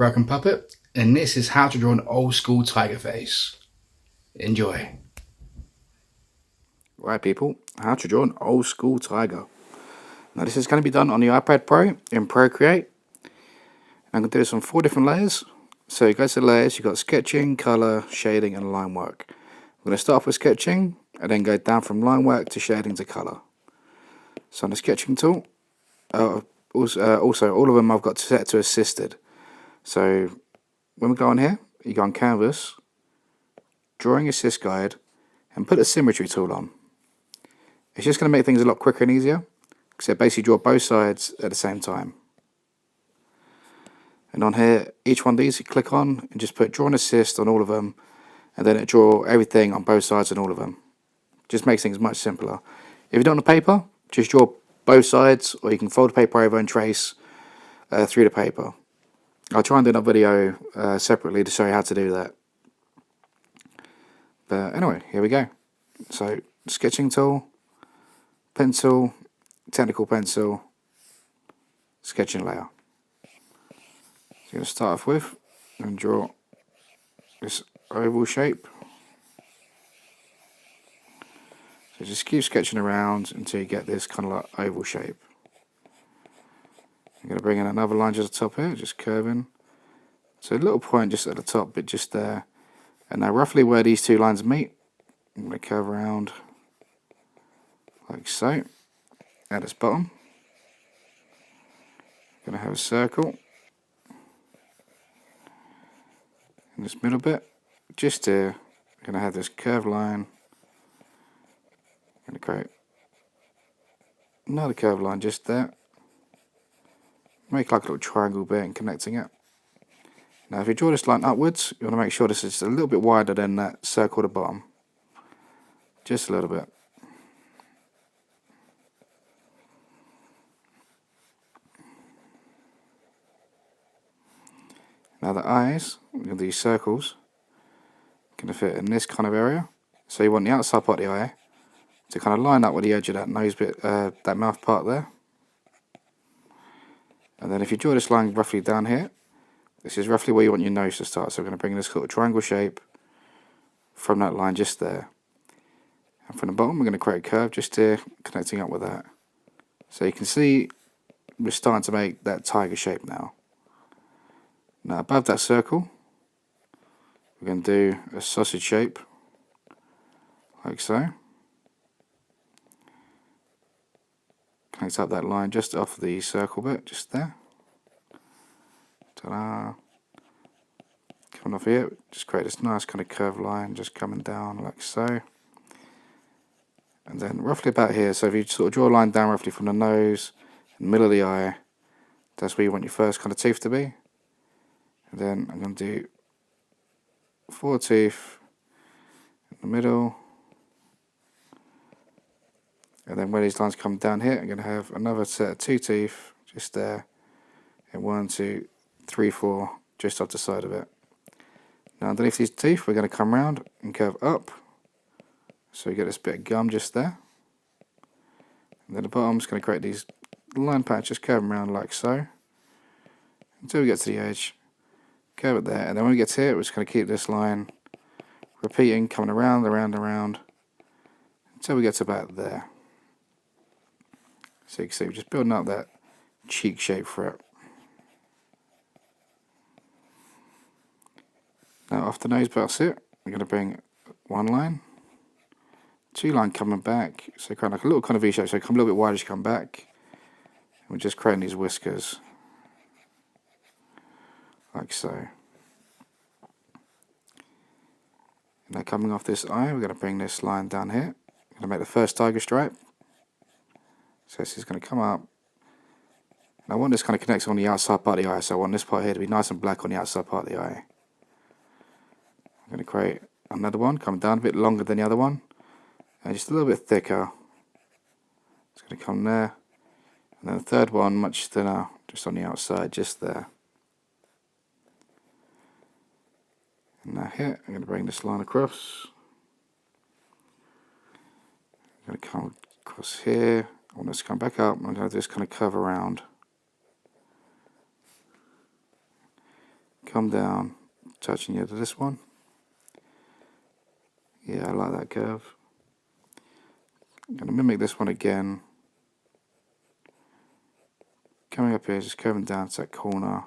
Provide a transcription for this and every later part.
American Puppet, and this is how to draw an old school tiger face. Enjoy. Right people, how to draw an old school tiger. Now this is going to be done on the iPad Pro in Procreate. I'm going to do this on 4 different layers. So you go to the layers, you've got sketching, colour, shading and line work. I'm going to start off with sketching and then go down from line work to shading to colour. So on the sketching tool, also all of them I've got set to assisted. So when we go on here, you go on canvas, drawing assist guide, and put a symmetry tool on. It's just going to make things a lot quicker and easier, because it basically draw both sides at the same time. And on here, each one of these you click on and just put draw and assist on all of them, and then it draw everything on both sides and all of them. Just makes things much simpler. If you don't have paper, just draw both sides, or you can fold the paper over and trace through the paper. I'll try and do another video separately to show you how to do that. But anyway, here we go. So sketching tool, pencil, technical pencil, sketching layer. So you're going to start off with and draw this oval shape. So just keep sketching around until you get this kind of like oval shape. I'm going to bring in another line just at the top here, just curving. So a little point just at the top, but just there. And now roughly where these two lines meet, I'm going to curve around like so. At its bottom, I'm going to have a circle in this middle bit. Just here, I'm going to have this curved line. I'm going to create another curved line just there. Make like a little triangle bit and connecting it. Now if you draw this line upwards, you want to make sure this is a little bit wider than that circle at the bottom. Just a little bit. Now the eyes, with these circles, are going to fit in this kind of area. So you want the outside part of the eye to kind of line up with the edge of that nose bit, that mouth part there. And then if you draw this line roughly down here, this is roughly where you want your nose to start. So we're going to bring this little triangle shape from that line just there. And from the bottom we're going to create a curve just here, connecting up with that. So you can see we're starting to make that tiger shape now. Now above that circle, we're going to do a sausage shape, like so. Connect up that line just off the circle bit, just there. Ta-da! Coming off here, just create this nice kind of curved line, just coming down like so. And then roughly about here, so if you sort of draw a line down roughly from the nose, in the middle of the eye, that's where you want your first kind of teeth to be. And then I'm going to do 4 teeth in the middle. And then where these lines come down here, I'm going to have another set of 2 teeth just there. And 1, 2, 3, 4 just off the side of it. Now underneath these teeth, we're going to come around and curve up. So you get this bit of gum just there. And then the bottom, I'm just going to create these line patches, just curving around like so. Until we get to the edge. Curve it there, and then when we get to here, we're just going to keep this line repeating, coming around, around, around, until we get to about there. So you can see we're just building up that cheek shape for it. Now off the nose past it, we're going to bring 1 line, 2 line coming back, so kind of like a little kind of V shape, so come a little bit wider as you come back. And we're just creating these whiskers. Like so. Now coming off this eye, we're going to bring this line down here. We're going to make the first tiger stripe. So this is going to come up. And I want this kind of connects on the outside part of the eye, so I want this part here to be nice and black on the outside part of the eye. I'm going to create another one, coming down a bit longer than the other one, and just a little bit thicker. It's going to come there. And then the third one, much thinner, just on the outside, just there. Now here, I'm going to bring this line across. I'm going to come across here. I want this to come back up. I'm going to just kind of curve around. come down, touching the edge of this one. Yeah, I like that curve. I'm going to mimic this one again. Coming up here, just curving down to that corner.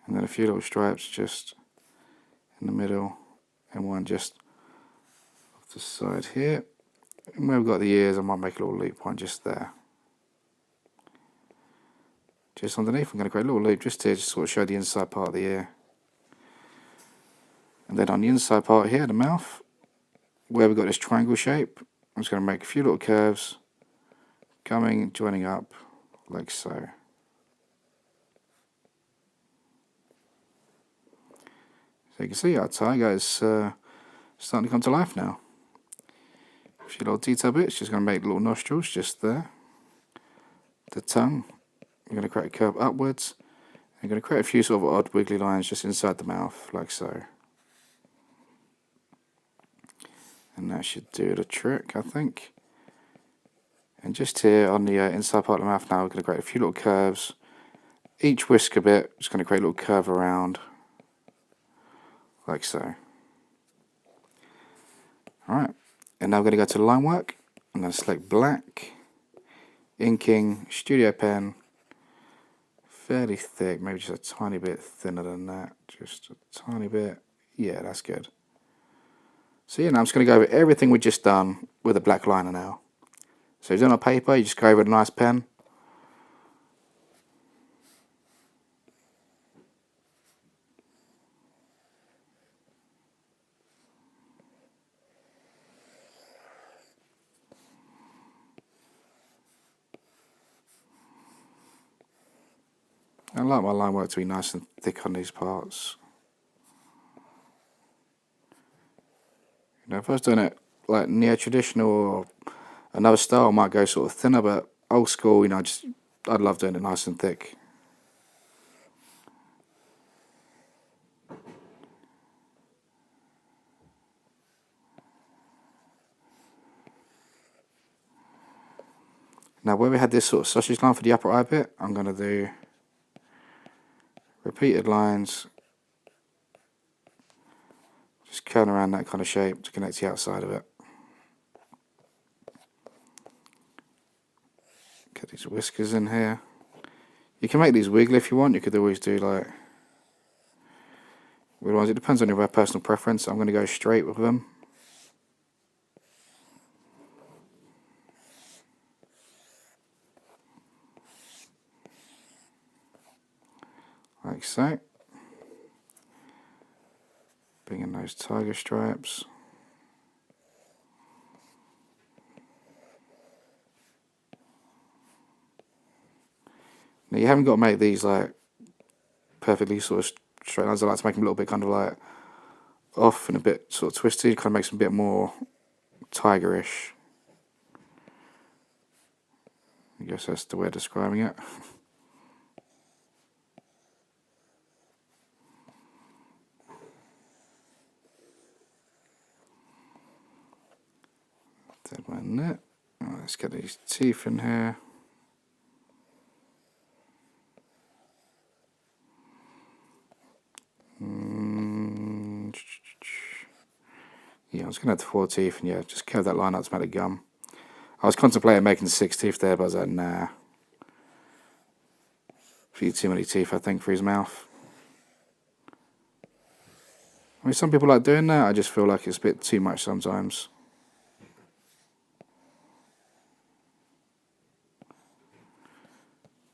And then a few little stripes just in the middle. And one just off the side here. And where we've got the ears, I might make a little loop one just there. Just underneath, I'm going to create a little loop just here, just sort of show the inside part of the ear. And then on the inside part here, the mouth, where we've got this triangle shape, I'm just going to make a few little curves, coming and joining up, like so. So you can see our tiger is starting to come to life now. A few little detail bits, just going to make little nostrils just there. The tongue, I'm going to create a curve upwards. I'm going to create a few sort of odd wiggly lines just inside the mouth, like so. And that should do the trick, I think. And just here on the inside part of the mouth now, we're going to create a few little curves. Each whisker bit, just going to create a little curve around, like so. Alright, and now we're going to go to the line work. I'm going to select black, inking, studio pen, fairly thick, maybe just a tiny bit thinner than that, just a tiny bit. Yeah, that's good. So yeah, now I'm just going to go over everything we've just done with a black liner now. So if you're on paper, you just go over with a nice pen. I like my line work to be nice and thick on these parts. You know, if I was doing it like neo-traditional or another style, I might go sort of thinner, but old school, you know, I'd love doing it nice and thick. Now where we had this sort of sausage line for the upper eye bit, I'm going to do repeated lines, just curling around that kind of shape to connect the outside of it. Get these whiskers in here. You can make these wiggly if you want. You could always do like weird ones. It depends on your personal preference. I'm going to go straight with them. Like so. Bring in those tiger stripes. Now you haven't got to make these like perfectly sort of straight lines. I like to make them a little bit kind of like off and a bit sort of twisted. Kind of makes them a bit more tigerish. I guess that's the way of describing it. Dead one there. Right, let's get these teeth in here. Yeah, I was going to have 4 teeth, and yeah, just curve that line out to make it gum. I was contemplating making 6 teeth there, but I was like, nah. A few too many teeth, I think, for his mouth. I mean, some people like doing that. I just feel like it's a bit too much sometimes.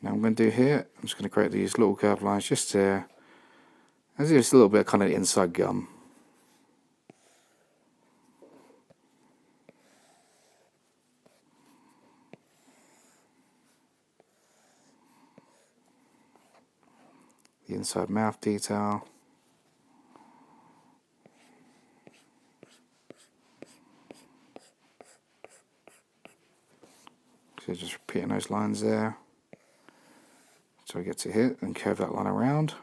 Now I'm going to do here, I'm just going to create these little curved lines just here. As if it's a little bit of kind of inside gum. The inside mouth detail. So just repeating those lines there. So I get to hit and curve that line around.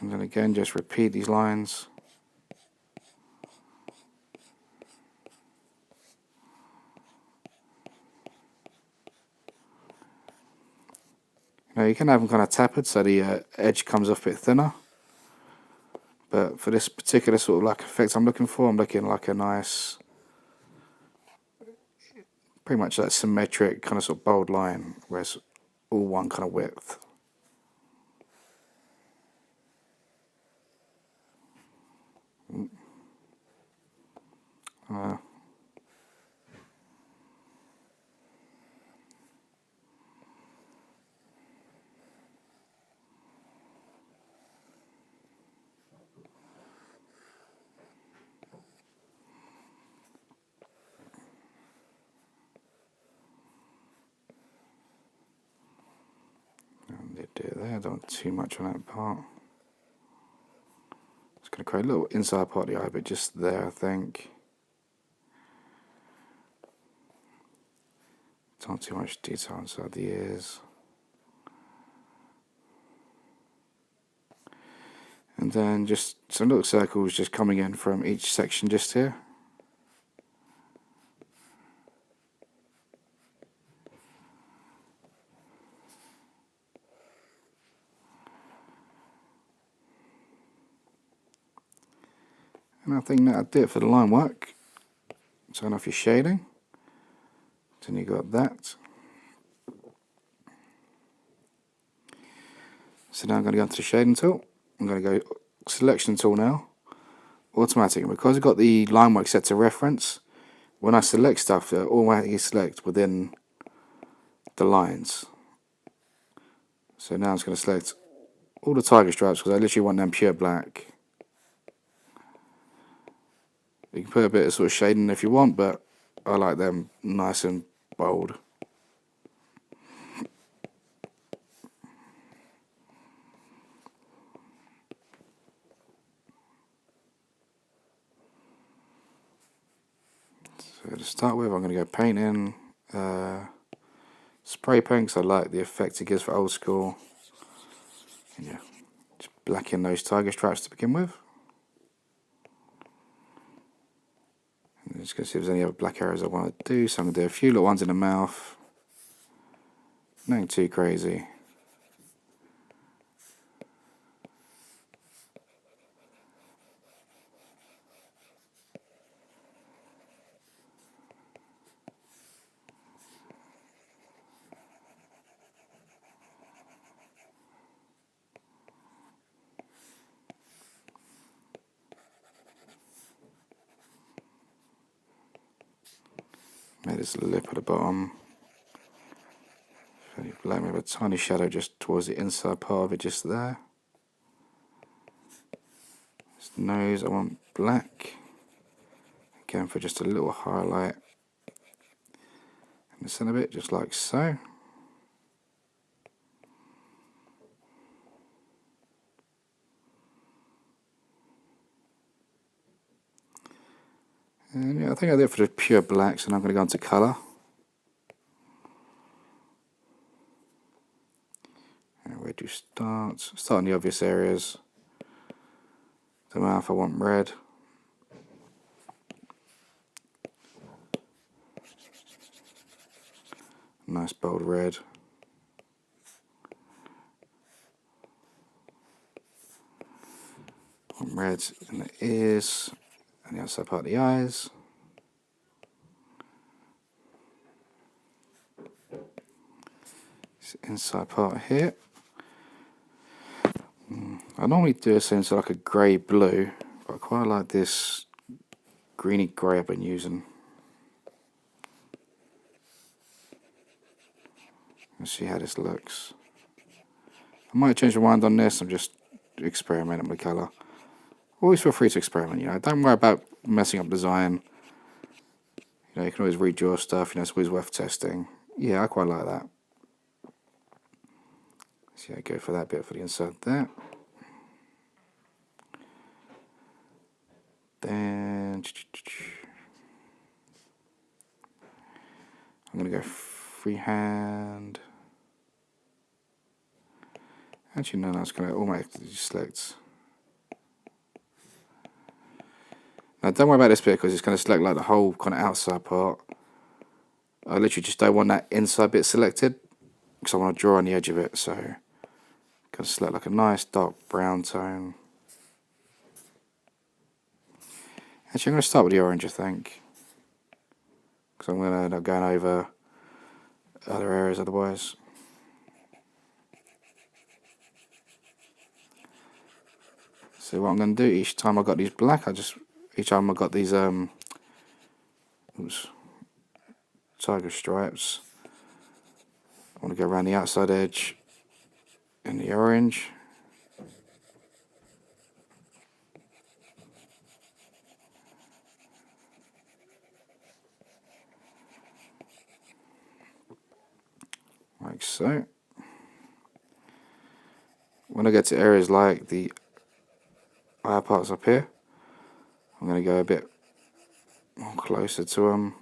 And then again, just repeat these lines. Now Now you can have them kind of tapered so the edge comes off a bit thinner. But for this particular sort of like effect I'm looking for, I'm looking like a nice, pretty much that symmetric kind of sort of bold line where it's all one kind of width. Did do it there, don't want too much on that part. It's going to create a little inside part of the eye, but just there, I think. Don't too much detail inside the ears. And then just some little circles just coming in from each section just here. And I think that'll do it for the line work. Turn off your shading. Then you got that. So now I'm going to go into the shading tool. I'm going to go selection tool now. Automatic. And because I've got the line work set to reference, when I select stuff, it'll automatically select within the lines. So now I'm just going to select all the tiger stripes because I literally want them pure black. You can put a bit of sort of shading if you want, but I like them nice and bold. So to start with, I'm going to go paint in spray paint because I like the effect it gives for old school. And yeah, just blacken those tiger stripes to begin with. I'm just going to see if there's any other black areas I want to do. So I'm going to do a few little ones in the mouth. Nothing too crazy. Made this lip at the bottom. Fairly black, maybe a tiny shadow just towards the inside part of it, just there. This nose, I want black. Again, for just a little highlight. In the centre bit, just like so. And yeah, I think I did it for the pure blacks, and I'm going to go into colour. And where do you start? Start in the obvious areas. The mouth, I want red. Nice bold red. Want red in the ears and the outside part of the eyes. This inside part here. I normally do this into like a grey blue, but I quite like this greeny grey I've been using. Let's see how this looks. I might change my mind on this. I'm just experimenting with colour. Always feel free to experiment, you know. Don't worry about messing up design. You know, you can always redraw stuff, you know, it's always worth testing. Yeah, I quite like that. See, I go for that bit for the inside there. Then I'm going to go freehand. Actually, no, it's going to automatically select. Now, don't worry about this bit because it's going to select like the whole kind of outside part. I literally just don't want that inside bit selected because I want to draw on the edge of it. So I'm going to select like a nice dark brown tone. Actually, I'm going to start with the orange, I think, because I'm going to end up going over other areas otherwise. So what I'm going to do each time I got these black, each time I got these tiger stripes, I want to go around the outside edge in the orange. Like so. When I get to areas like the higher parts up here, I'm going to go a bit more closer to them.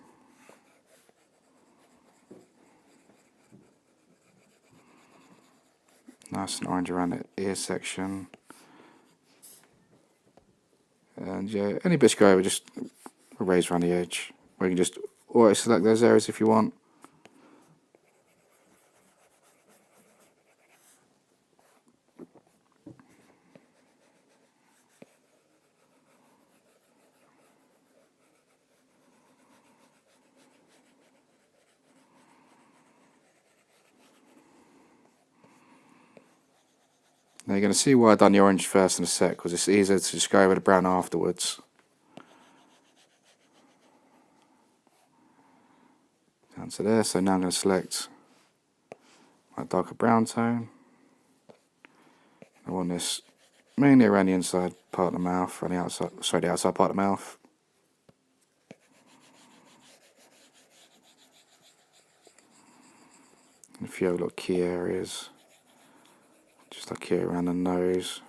Nice and orange around the ear section. And yeah, any bits go over, just erase around the edge. Or you can just auto select those areas if you want. Now you're going to see why I've done the orange first in a sec, because it's easier to just go over the brown afterwards. Down to there, so now I'm going to select my darker brown tone. I want this mainly around the inside part of the mouth, around the outside, sorry, the outside part of the mouth. And a few other little key areas, just like here around the nose.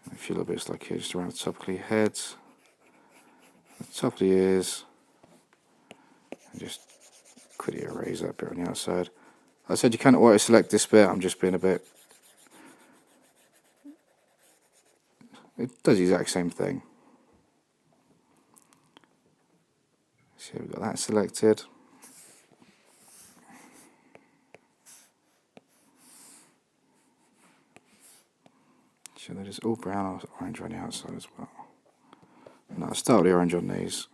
And a few little bits like here, just around the top of the head, the top of the ears, and just quickly erase that bit on the outside. I said you can't auto select this bit, I'm just being a bit. It does the exact same thing. So we've got that selected. So that is all brown or orange on the outside as well. Now I'll start with the orange on these.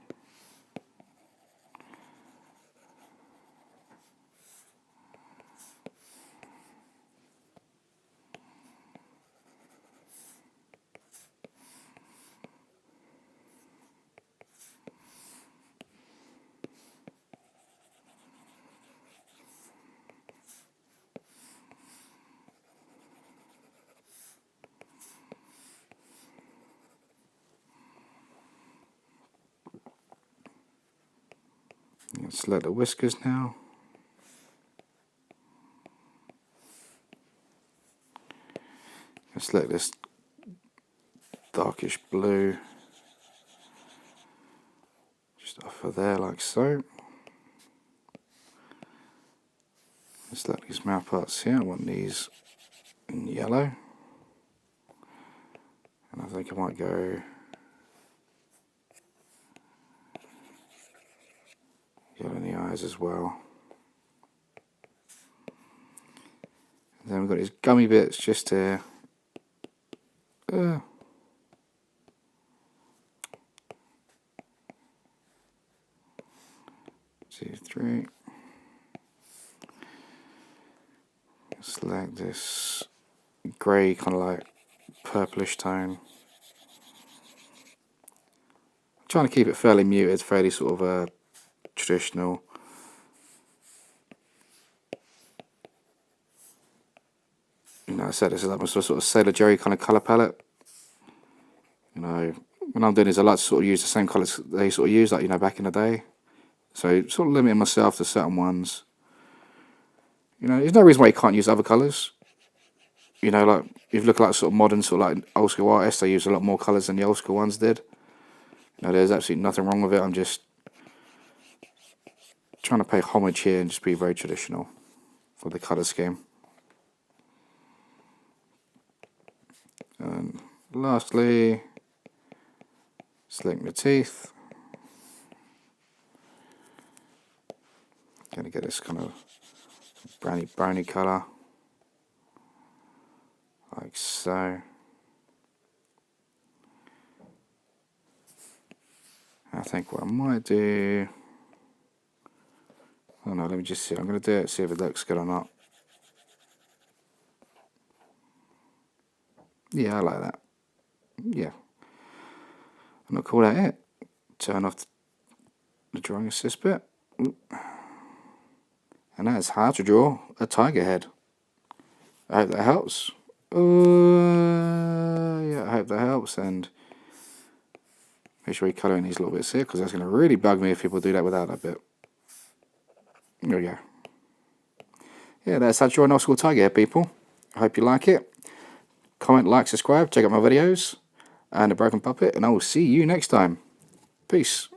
Select the whiskers now. Select this darkish blue, just off of there like so. Select these mouth parts here, I want these in yellow. And I think I might go yellow in the eyes as well. And then we've got these gummy bits just here. 2, 3. Select this grey, kind of like purplish tone. I'm trying to keep it fairly muted, fairly sort of traditional. You know, I said this is like my sort of Sailor Jerry kind of colour palette. You know, when I'm doing this, I like to sort of use the same colours they sort of use, like, you know, back in the day. So sort of limiting myself to certain ones. You know, there's no reason why you can't use other colours. You know, like if you look at like sort of modern, sort of like old school artists, they use a lot more colours than the old school ones did. You know, there's absolutely nothing wrong with it. I'm just trying to pay homage here and just be very traditional for the colour scheme. And lastly, select my teeth. going to get this kind of browny colour, like so. I think what I might do, oh no, let me just see, I'm going to do it, see if it looks good or not. Yeah, I like that. Yeah. I'm going to call that it. Turn off the drawing assist bit. And that is how to draw a tiger head. I hope that helps. Yeah, I hope that helps. And make sure you colour in these little bits here, because that's going to really bug me if people do that without that bit. There we go. Yeah, that's how to draw an old school tiger head, people. I hope you like it. Comment, like, subscribe, check out my videos, and a broken puppet, and I will see you next time. Peace.